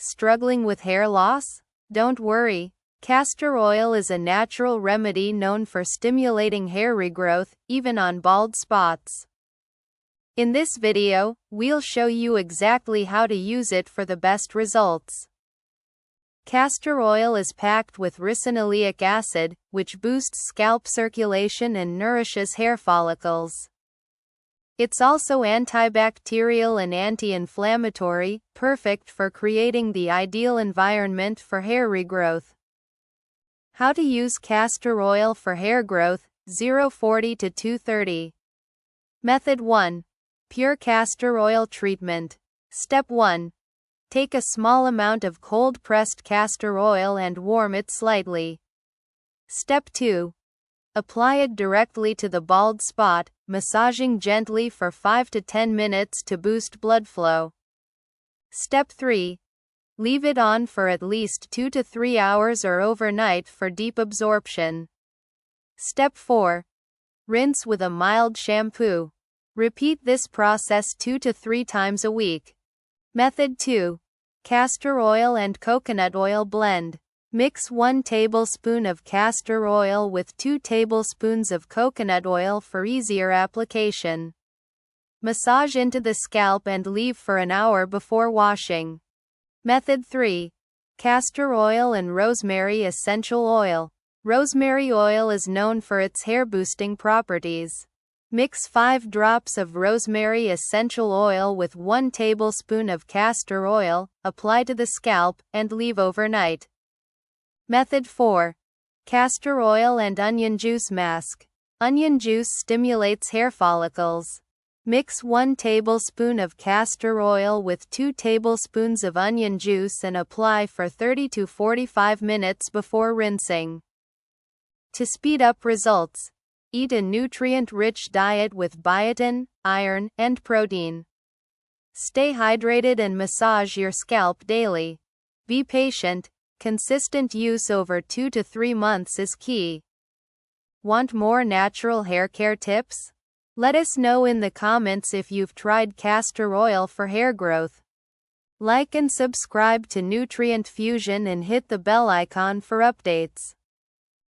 Struggling with hair loss? Don't worry. Castor oil is a natural remedy known for stimulating hair regrowth, even on bald spots. In this video, we'll show you exactly how to use it for the best results. Castor oil is packed with ricinoleic acid, which boosts scalp circulation and nourishes hair follicles. It's also antibacterial and anti-inflammatory, perfect for creating the ideal environment for hair regrowth. How to use castor oil for hair growth, 0-40 to 230. Method 1. Pure castor oil treatment. Step 1. Take a small amount of cold-pressed castor oil and warm it slightly. Step 2. Apply it directly to the bald spot, massaging gently for 5 to 10 minutes to boost blood flow. Step 3. Leave it on for at least 2 to 3 hours or overnight for deep absorption. Step 4. Rinse with a mild shampoo. Repeat this process 2 to 3 times a week. Method 2. Castor oil and coconut oil blend. Mix 1 tablespoon of castor oil with 2 tablespoons of coconut oil for easier application. Massage into the scalp and leave for an hour before washing. Method 3. Castor oil and rosemary essential oil. Rosemary oil is known for its hair-boosting properties. Mix 5 drops of rosemary essential oil with 1 tablespoon of castor oil, apply to the scalp, and leave overnight. Method 4. Castor oil and onion juice mask. Onion juice stimulates hair follicles. Mix 1 tablespoon of castor oil with 2 tablespoons of onion juice and apply for 30 to 45 minutes before rinsing. To speed up results, eat a nutrient-rich diet with biotin, iron, and protein. Stay hydrated and massage your scalp daily. Be patient. Consistent use over 2 to 3 months is key. Want more natural hair care tips? Let us know in the comments if you've tried castor oil for hair growth. Like and subscribe to Nutrient Fusion and hit the bell icon for updates.